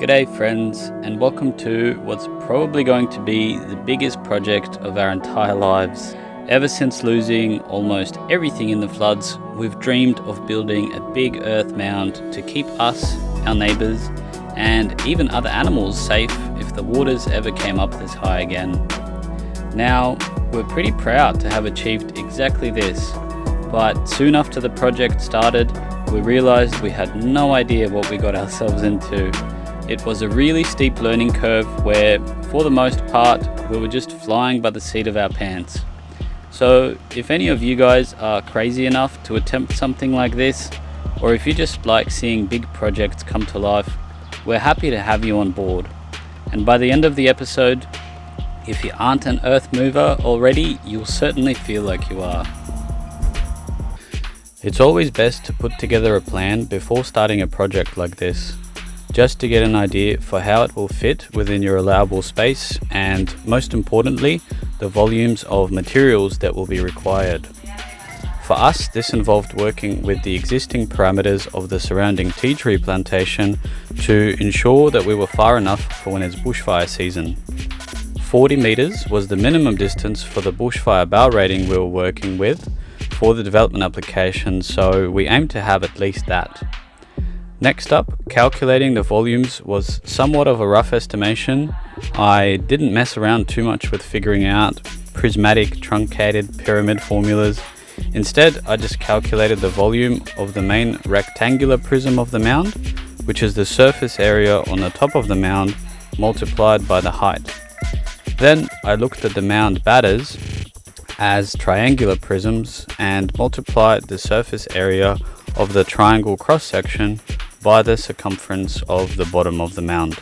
G'day friends, and welcome to what's probably going to be the biggest project of our entire lives. Ever since losing almost everything in the floods, we've dreamed of building a big earth mound to keep us, our neighbours, and even other animals safe if the waters ever came up this high again. Now, we're pretty proud to have achieved exactly this, but soon after the project started, we realised we had no idea what we got ourselves into. It was a really steep learning curve where, for the most part, we were just flying by the seat of our pants. So if any of you guys are crazy enough to attempt something like this, or if you just like seeing big projects come to life, we're happy to have you on board. And by the end of the episode, if you aren't an earth mover already, you'll certainly feel like you are. It's always best to put together a plan before starting a project like this, just to get an idea for how it will fit within your allowable space and, most importantly, the volumes of materials that will be required. For us, this involved working with the existing parameters of the surrounding tea tree plantation to ensure that we were far enough for when it's bushfire season. 40 meters was the minimum distance for the bushfire bow rating we were working with for the development application, so we aimed to have at least that. Next up, calculating the volumes was somewhat of a rough estimation. I didn't mess around too much with figuring out prismatic, truncated pyramid formulas. Instead, I just calculated the volume of the main rectangular prism of the mound, which is the surface area on the top of the mound multiplied by the height. Then I looked at the mound batters as triangular prisms and multiplied the surface area of the triangle cross-section by the circumference of the bottom of the mound.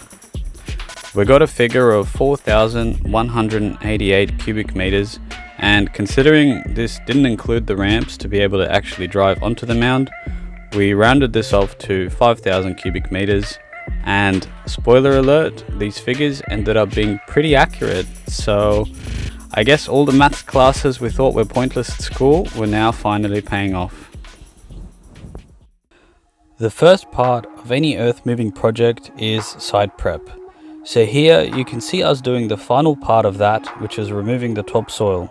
We got a figure of 4,188 cubic meters, and considering this didn't include the ramps to be able to actually drive onto the mound, we rounded this off to 5,000 cubic meters, and spoiler alert, these figures ended up being pretty accurate, so I guess all the maths classes we thought were pointless at school were now finally paying off. The first part of any earth moving project is site prep. So here you can see us doing the final part of that, which is removing the topsoil.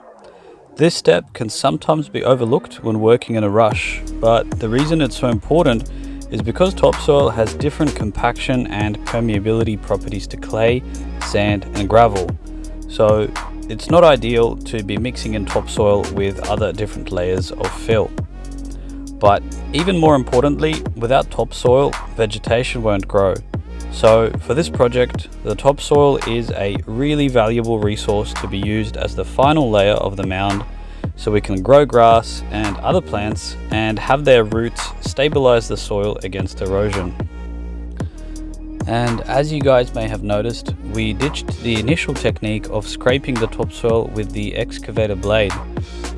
This step can sometimes be overlooked when working in a rush, but the reason it's so important is because topsoil has different compaction and permeability properties to clay, sand and gravel. So it's not ideal to be mixing in topsoil with other different layers of fill. But even more importantly, without topsoil, vegetation won't grow. So for this project, the topsoil is a really valuable resource to be used as the final layer of the mound, so we can grow grass and other plants and have their roots stabilize the soil against erosion. And as you guys may have noticed, we ditched the initial technique of scraping the topsoil with the excavator blade,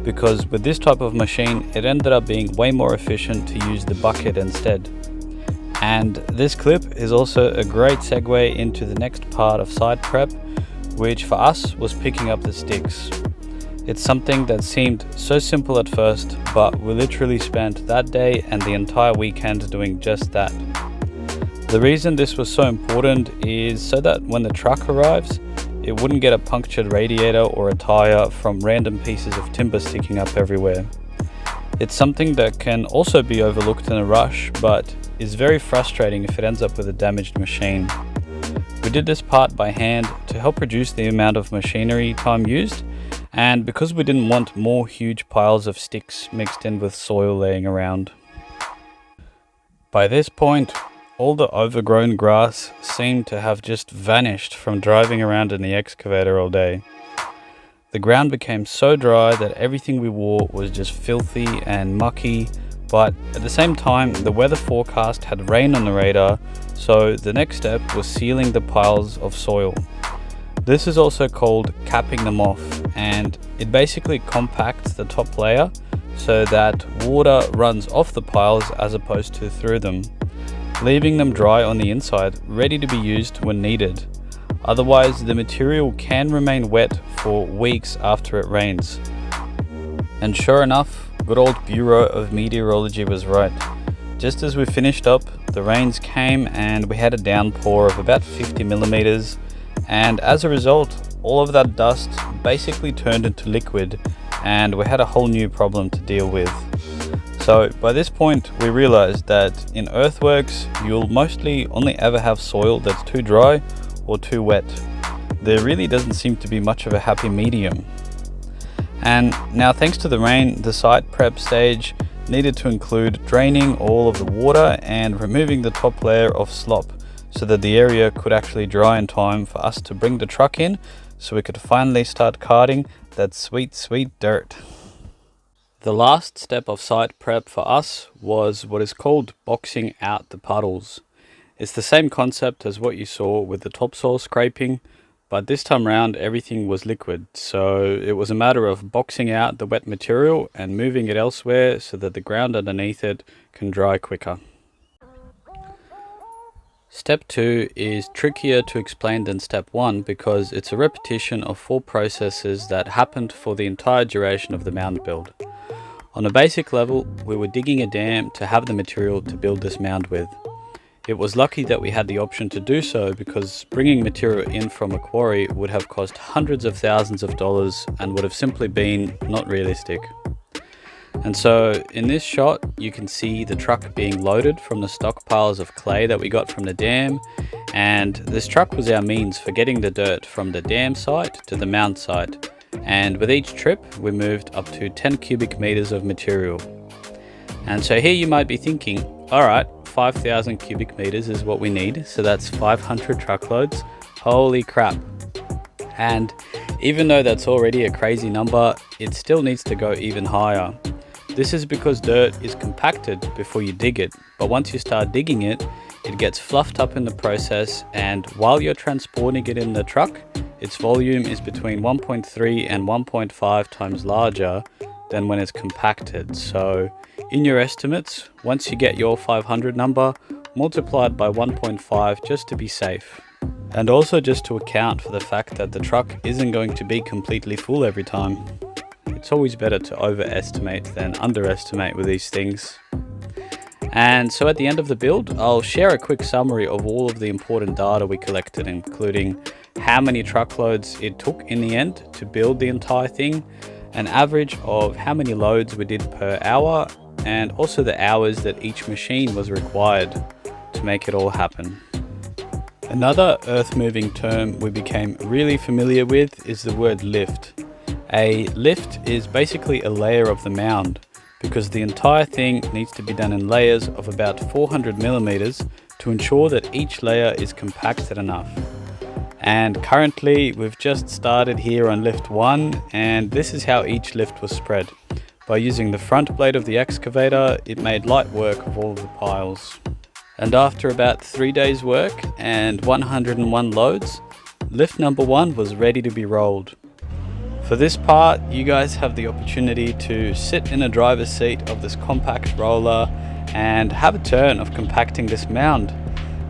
because with this type of machine it ended up being way more efficient to use the bucket instead. And this clip is also a great segue into the next part of site prep, which for us was picking up the sticks. It's something that seemed so simple at first, but we literally spent that day and the entire weekend doing just that. The reason this was so important is so that when the truck arrives, it wouldn't get a punctured radiator or a tire from random pieces of timber sticking up everywhere. It's something that can also be overlooked in a rush, but is very frustrating if it ends up with a damaged machine. We did this part by hand to help reduce the amount of machinery time used, and because we didn't want more huge piles of sticks mixed in with soil laying around. By this point, all the overgrown grass seemed to have just vanished from driving around in the excavator all day. The ground became so dry that everything we wore was just filthy and mucky, but at the same time the weather forecast had rain on the radar, so the next step was sealing the piles of soil. This is also called capping them off, and it basically compacts the top layer so that water runs off the piles as opposed to through them, leaving them dry on the inside, ready to be used when needed. Otherwise, the material can remain wet for weeks after it rains. And sure enough, good old Bureau of Meteorology was right. Just as we finished up, the rains came and we had a downpour of about 50 millimeters, and as a result, all of that dust basically turned into liquid and we had a whole new problem to deal with. So by this point, we realized that in earthworks, you'll mostly only ever have soil that's too dry or too wet. There really doesn't seem to be much of a happy medium. And now, thanks to the rain, the site prep stage needed to include draining all of the water and removing the top layer of slop so that the area could actually dry in time for us to bring the truck in so we could finally start carting that sweet, sweet dirt. The last step of site prep for us was what is called boxing out the puddles. It's the same concept as what you saw with the topsoil scraping, but this time around everything was liquid, so it was a matter of boxing out the wet material and moving it elsewhere so that the ground underneath it can dry quicker. Step 2 is trickier to explain than step 1 because it's a repetition of 4 processes that happened for the entire duration of the mound build. On a basic level, we were digging a dam to have the material to build this mound with. It was lucky that we had the option to do so because bringing material in from a quarry would have cost hundreds of thousands of dollars and would have simply been not realistic. And so in this shot, you can see the truck being loaded from the stockpiles of clay that we got from the dam, and this truck was our means for getting the dirt from the dam site to the mound site. And with each trip, we moved up to 10 cubic meters of material. And so here you might be thinking, all right, 5,000 cubic meters is what we need, so that's 500 truckloads. Holy crap. And even though that's already a crazy number, it still needs to go even higher. This is because dirt is compacted before you dig it, but once you start digging it, it gets fluffed up in the process, and while you're transporting it in the truck, its volume is between 1.3 and 1.5 times larger than when it's compacted. So in your estimates, once you get your 500 number, multiply it by 1.5 just to be safe. And also just to account for the fact that the truck isn't going to be completely full every time. It's always better to overestimate than underestimate with these things. And so at the end of the build, I'll share a quick summary of all of the important data we collected, including how many truckloads it took in the end to build the entire thing, an average of how many loads we did per hour, and also the hours that each machine was required to make it all happen. Another earth-moving term we became really familiar with is the word lift. A lift is basically a layer of the mound, because the entire thing needs to be done in layers of about 400 millimeters to ensure that each layer is compacted enough. And currently we've just started here on lift 1, and this is how each lift was spread. By using the front blade of the excavator, it made light work of all of the piles. And after about 3 days work and 101 loads, lift number 1 was ready to be rolled. For this part, you guys have the opportunity to sit in a driver's seat of this compact roller and have a turn of compacting this mound.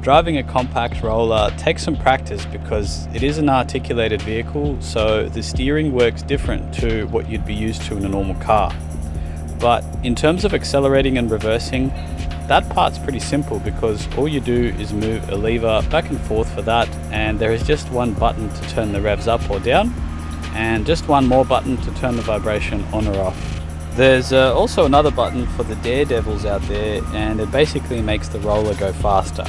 Driving a compact roller takes some practice because it is an articulated vehicle, so the steering works different to what you'd be used to in a normal car. But in terms of accelerating and reversing, that part's pretty simple because all you do is move a lever back and forth for that, and there is just one button to turn the revs up or down, and just one more button to turn the vibration on or off. There's also another button for the daredevils out there, and it basically makes the roller go faster.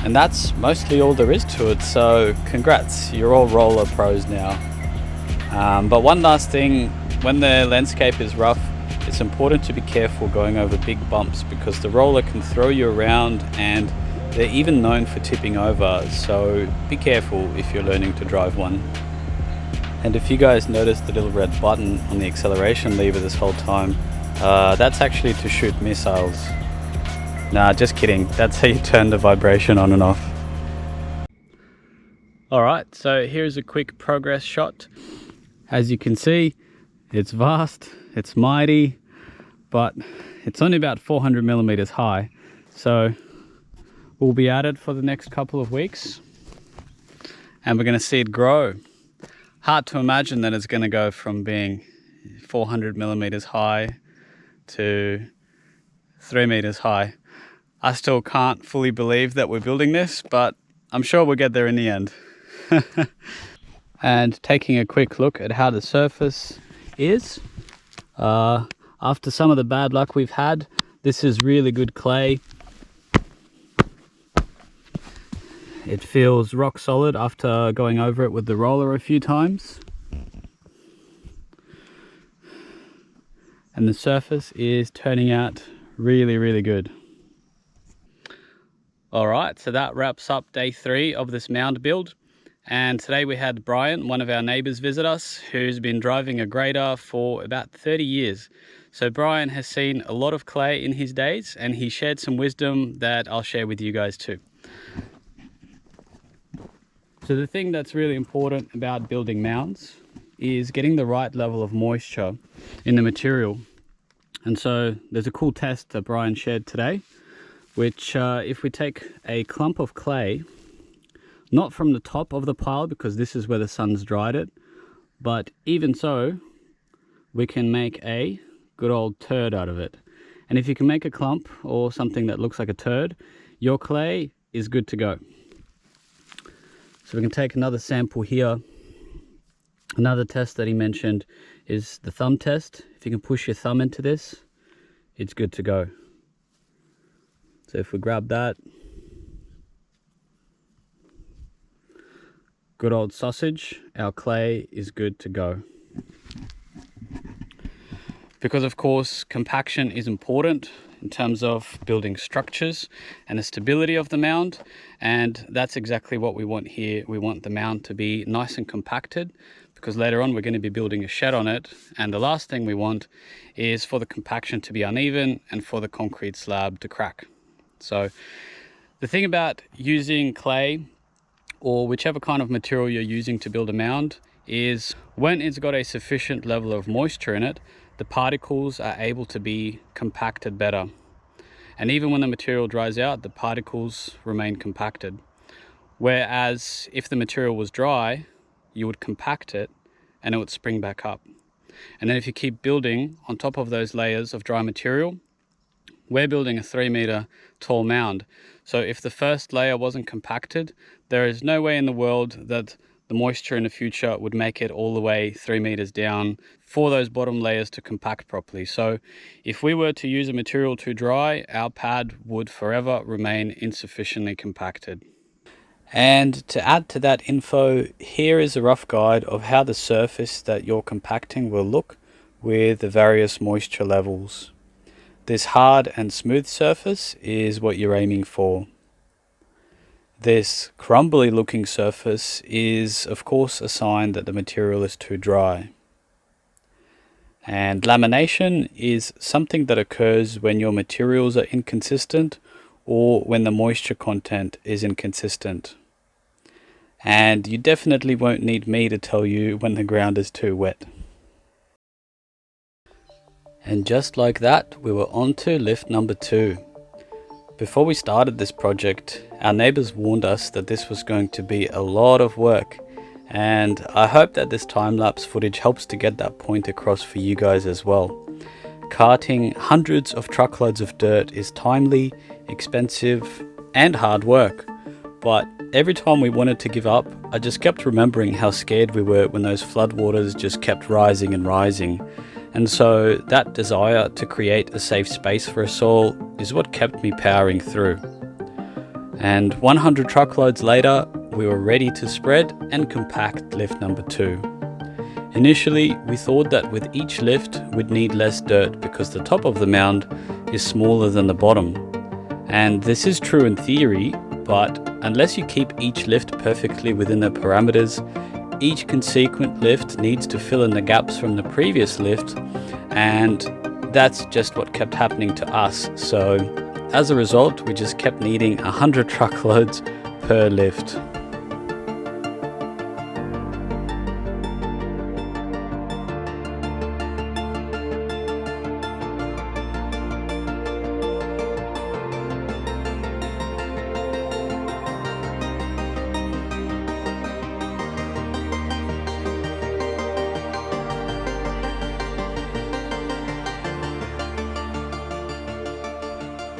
And that's mostly all there is to it, so congrats, you're all roller pros now. But one last thing, when the landscape is rough, it's important to be careful going over big bumps because the roller can throw you around, and they're even known for tipping over, so be careful if you're learning to drive one. And if you guys noticed the little red button on the acceleration lever this whole time, that's actually to shoot missiles. Nah, just kidding. That's how you turn the vibration on and off. Alright, so here's a quick progress shot. As you can see, it's vast, it's mighty, but it's only about 400 millimeters high. So we'll be at it for the next couple of weeks and we're going to see it grow. Hard to imagine that it's going to go from being 400 millimeters high to 3 meters high. I still can't fully believe that we're building this, but I'm sure we'll get there in the end. And taking a quick look at how the surface is. After some of the bad luck we've had, this is really good clay. It feels rock solid after going over it with the roller a few times. And the surface is turning out really, really good. Alright, so that wraps up day 3 of this mound build. And today we had Brian, one of our neighbours, visit us, who's been driving a grader for about 30 years. So Brian has seen a lot of clay in his days, and he shared some wisdom that I'll share with you guys too. So the thing that's really important about building mounds is getting the right level of moisture in the material. And so there's a cool test that Brian shared today, which if we take a clump of clay, not from the top of the pile because this is where the sun's dried it, but even so, we can make a good old turd out of it. And if you can make a clump or something that looks like a turd, your clay is good to go. So we can take another sample here. Another test that he mentioned is the thumb test. If you can push your thumb into this, it's good to go. So if we grab that, good old sausage, our clay is good to go. Because of course, compaction is important in terms of building structures and the stability of the mound, and that's exactly what we want here. We want the mound to be nice and compacted, because later on we're going to be building a shed on it, and the last thing we want is for the compaction to be uneven and for the concrete slab to crack. So the thing about using clay or whichever kind of material you're using to build a mound is when it's got a sufficient level of moisture in it, the particles are able to be compacted better. And even when the material dries out, the particles remain compacted. Whereas if the material was dry, you would compact it and it would spring back up. And then if you keep building on top of those layers of dry material, we're building a 3-meter tall mound. So if the first layer wasn't compacted, there is no way in the world that the moisture in the future would make it all the way 3 meters down for those bottom layers to compact properly. So if we were to use a material too dry, our pad would forever remain insufficiently compacted. And to add to that info, here is a rough guide of how the surface that you're compacting will look with the various moisture levels. This hard and smooth surface is what you're aiming for. This crumbly looking surface is of course a sign that the material is too dry. And lamination is something that occurs when your materials are inconsistent or when the moisture content is inconsistent. And you definitely won't need me to tell you when the ground is too wet. And just like that, we were on to lift number 2. Before we started this project, our neighbours warned us that this was going to be a lot of work, and I hope that this time-lapse footage helps to get that point across for you guys as well. Carting hundreds of truckloads of dirt is timely, expensive, and hard work, but every time we wanted to give up, I just kept remembering how scared we were when those floodwaters just kept rising and rising. And so that desire to create a safe space for us all is what kept me powering through. And 100 truckloads later, we were ready to spread and compact lift number 2. Initially, we thought that with each lift, we'd need less dirt because the top of the mound is smaller than the bottom. And this is true in theory, but unless you keep each lift perfectly within the parameters, each consequent lift needs to fill in the gaps from the previous lift, and that's just what kept happening to us. So as a result, we just kept needing 100 truckloads per lift.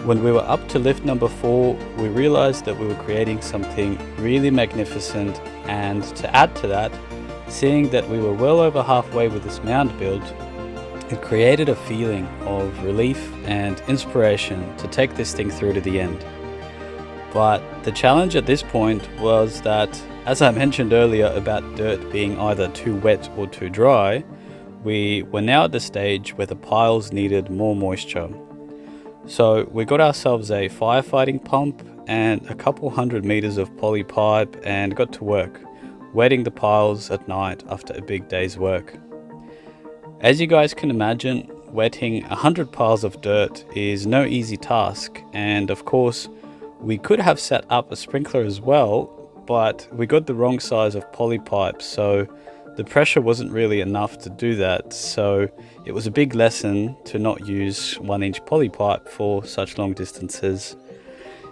When we were up to lift number 4, we realized that we were creating something really magnificent, and to add to that, seeing that we were well over halfway with this mound build, it created a feeling of relief and inspiration to take this thing through to the end. But the challenge at this point was that, as I mentioned earlier about dirt being either too wet or too dry, we were now at the stage where the piles needed more moisture. So we got ourselves a firefighting pump and a couple 100 meters of poly pipe and got to work, wetting the piles at night after a big day's work. As you guys can imagine, wetting 100 piles of dirt is no easy task, and of course we could have set up a sprinkler as well, but we got the wrong size of poly pipe, so the pressure wasn't really enough to do that. So it was a big lesson to not use 1-inch poly pipe for such long distances.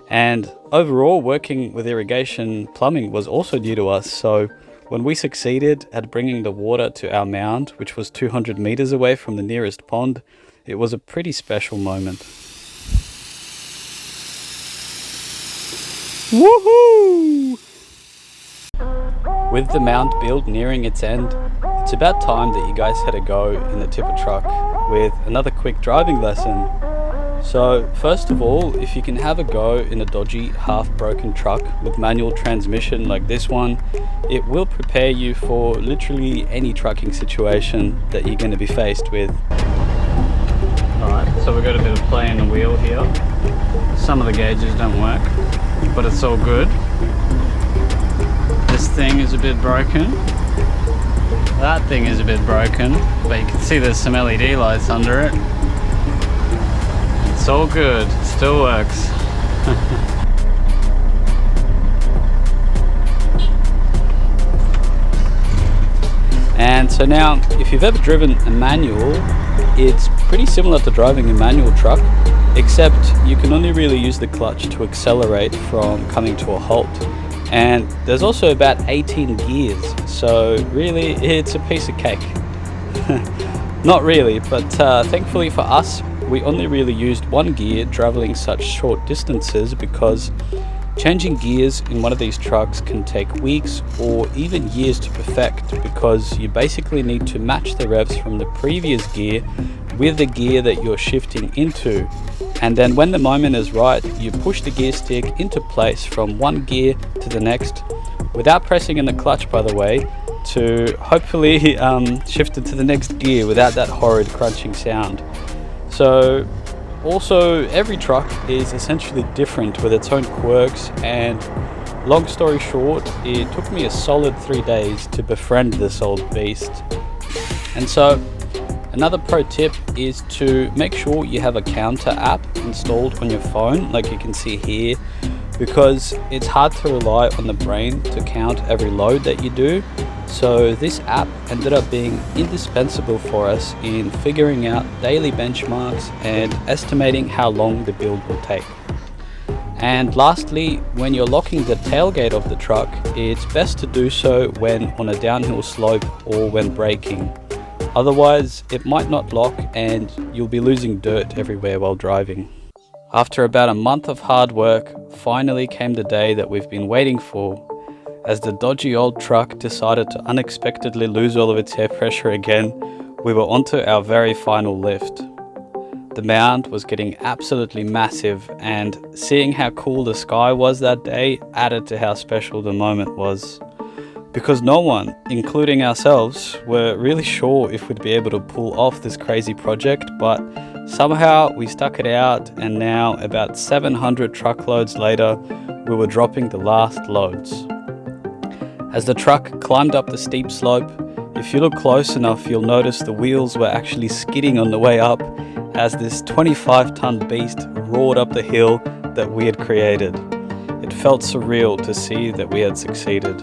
And overall, working with irrigation plumbing was also new to us, so when we succeeded at bringing the water to our mound, which was 200 meters away from the nearest pond, it was a pretty special moment. Woohoo! With the mound build nearing its end, it's about time that you guys had a go in the tipper truck with another quick driving lesson. So first of all, if you can have a go in a dodgy, half-broken truck with manual transmission like this one, it will prepare you for literally any trucking situation that you're going to be faced with. Alright, so we've got a bit of play in the wheel here. Some of the gauges don't work, but it's all good. This thing is a bit broken. That thing is a bit broken, but you can see there's some LED lights under it. It's all good, it still works. And so now, if you've ever driven a manual, it's pretty similar to driving a manual truck, except you can only really use the clutch to accelerate from coming to a halt. And there's also about 18 gears, so really it's a piece of cake. Not really, but thankfully for us, we only really used one gear traveling such short distances, because changing gears in one of these trucks can take weeks or even years to perfect, because you basically need to match the revs from the previous gear with the gear that you're shifting into. And then when the moment is right, you push the gear stick into place from one gear to the next, without pressing in the clutch, by the way, to hopefully shift it to the next gear without that horrid crunching sound. So also every truck is essentially different with its own quirks, and long story short, it took me a solid 3 days to befriend this old beast. And so another pro tip is to make sure you have a counter app installed on your phone, like you can see here, because it's hard to rely on the brain to count every load that you do. So this app ended up being indispensable for us in figuring out daily benchmarks and estimating how long the build will take. And lastly, when you're locking the tailgate of the truck, it's best to do so when on a downhill slope or when braking. Otherwise, it might not lock and you'll be losing dirt everywhere while driving. After about a month of hard work, finally came the day that we've been waiting for, as the dodgy old truck decided to unexpectedly lose all of its air pressure again. We were onto our very final lift. The mound was getting absolutely massive, and seeing how cool the sky was that day added to how special the moment was. Because no one, including ourselves, were really sure if we'd be able to pull off this crazy project, but somehow we stuck it out, and now about 700 truckloads later, we were dropping the last loads. As the truck climbed up the steep slope, if you look close enough, you'll notice the wheels were actually skidding on the way up as this 25-ton beast roared up the hill that we had created. It felt surreal to see that we had succeeded.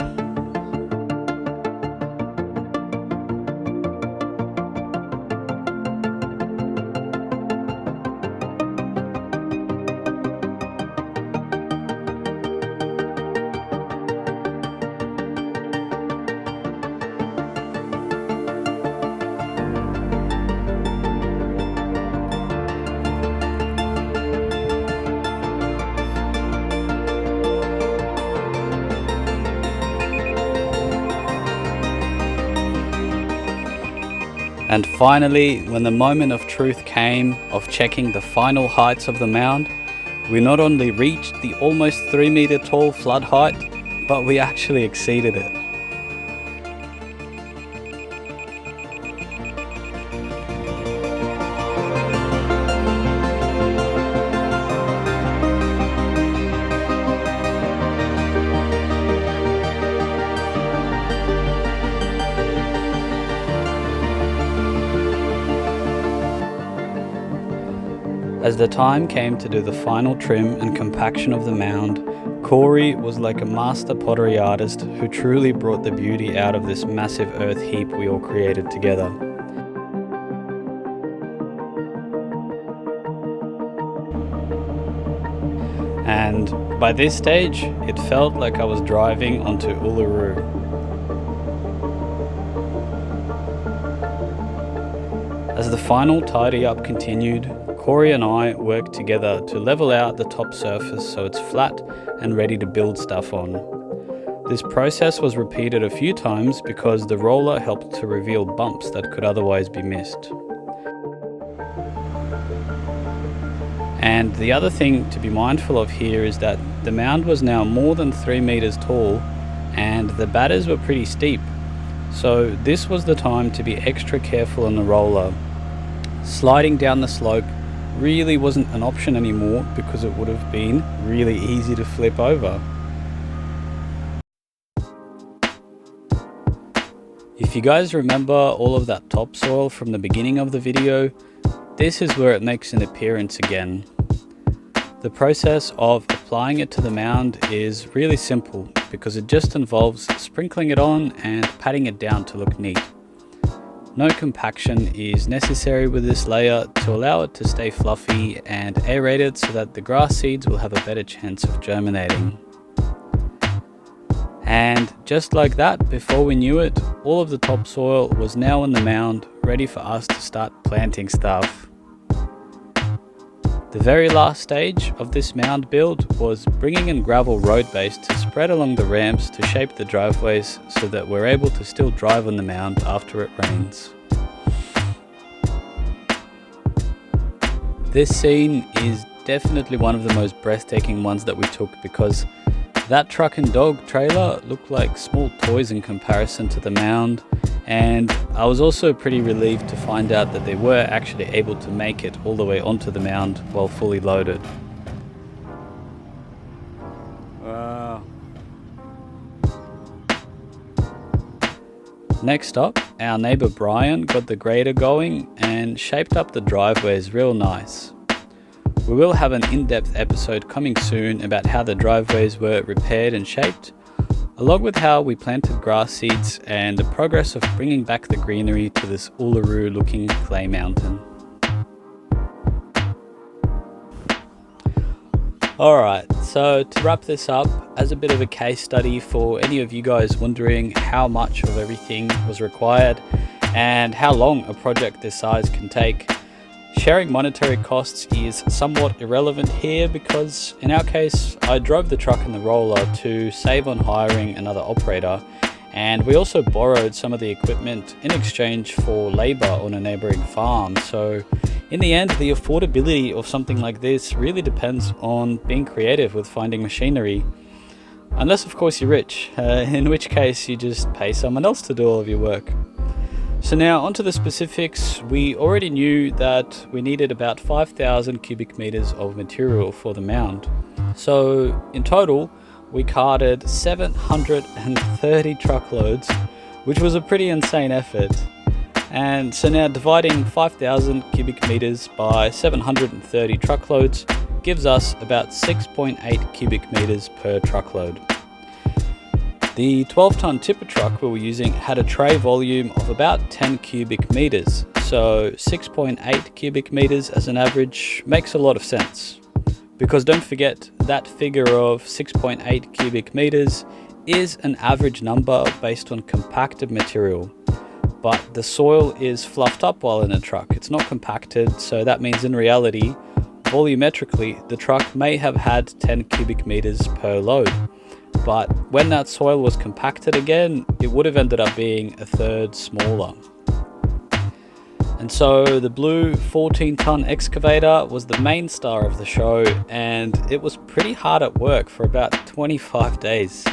And finally, when the moment of truth came of checking the final heights of the mound, we not only reached the almost 3 meter tall flood height, but we actually exceeded it. As the time came to do the final trim and compaction of the mound, Corey was like a master pottery artist who truly brought the beauty out of this massive earth heap we all created together. And by this stage, it felt like I was driving onto Uluru. As the final tidy up continued, Corey and I worked together to level out the top surface so it's flat and ready to build stuff on. This process was repeated a few times because the roller helped to reveal bumps that could otherwise be missed. And the other thing to be mindful of here is that the mound was now more than 3 meters tall and the batters were pretty steep. So this was the time to be extra careful on the roller. Sliding down the slope really wasn't an option anymore because it would have been really easy to flip over. If you guys remember all of that topsoil from the beginning of the video, this is where it makes an appearance again. The process of applying it to the mound is really simple because it just involves sprinkling it on and patting it down to look neat. No compaction is necessary with this layer to allow it to stay fluffy and aerated so that the grass seeds will have a better chance of germinating. And just like that, before we knew it, all of the topsoil was now in the mound, ready for us to start planting stuff. The very last stage of this mound build was bringing in gravel road base to spread along the ramps to shape the driveways so that we're able to still drive on the mound after it rains. This scene is definitely one of the most breathtaking ones that we took because that truck and dog trailer looked like small toys in comparison to the mound, and I was also pretty relieved to find out that they were actually able to make it all the way onto the mound while fully loaded. Wow. Next up, our neighbour Brian got the grader going and shaped up the driveways real nice. We will have an in-depth episode coming soon about how the driveways were repaired and shaped, along with how we planted grass seeds and the progress of bringing back the greenery to this Uluru looking clay mountain. Alright, so to wrap this up, as a bit of a case study for any of you guys wondering how much of everything was required and how long a project this size can take, sharing monetary costs is somewhat irrelevant here because in our case I drove the truck and the roller to save on hiring another operator, and we also borrowed some of the equipment in exchange for labour on a neighbouring farm. So in the end, the affordability of something like this really depends on being creative with finding machinery. Unless of course you're rich, in which case you just pay someone else to do all of your work. So now onto the specifics. We already knew that we needed about 5,000 cubic meters of material for the mound. So in total, we carted 730 truckloads, which was a pretty insane effort. And so now dividing 5,000 cubic meters by 730 truckloads gives us about 6.8 cubic meters per truckload. The 12-ton tipper truck we were using had a tray volume of about 10 cubic meters, so 6.8 cubic meters as an average makes a lot of sense. Because don't forget, that figure of 6.8 cubic meters is an average number based on compacted material. But the soil is fluffed up while in a truck, it's not compacted, so that means in reality, volumetrically, the truck may have had 10 cubic meters per load. But when that soil was compacted again, it would have ended up being a third smaller. And so the blue 14-ton excavator was the main star of the show, and it was pretty hard at work for about 25 days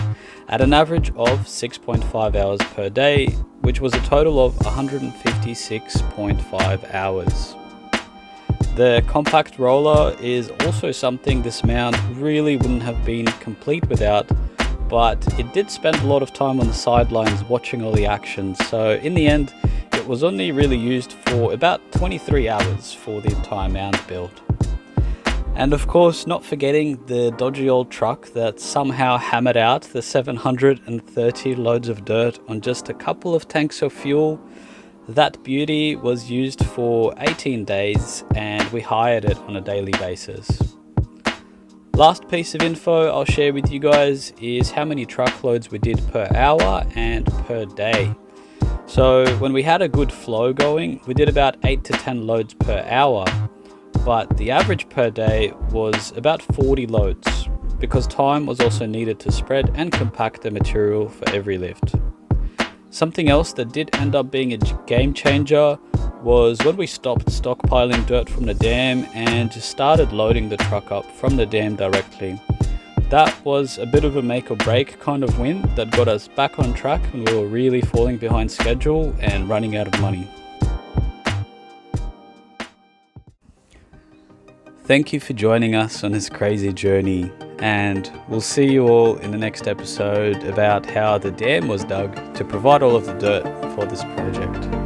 at an average of 6.5 hours per day, which was a total of 156.5 hours. The compact roller is also something this mound really wouldn't have been complete without, but it did spend a lot of time on the sidelines watching all the action, so in the end it was only really used for about 23 hours for the entire mound build. And of course, not forgetting the dodgy old truck that somehow hammered out the 730 loads of dirt on just a couple of tanks of fuel. That beauty was used for 18 days and we hired it on a daily basis. Last piece of info I'll share with you guys is how many truckloads we did per hour and per day. So when we had a good flow going, we did about 8 to 10 loads per hour, but the average per day was about 40 loads because time was also needed to spread and compact the material for every lift. Something else that did end up being a game changer was when we stopped stockpiling dirt from the dam and just started loading the truck up from the dam directly. That was a bit of a make or break kind of win that got us back on track when we were really falling behind schedule and running out of money. Thank you for joining us on this crazy journey, and we'll see you all in the next episode about how the dam was dug to provide all of the dirt for this project.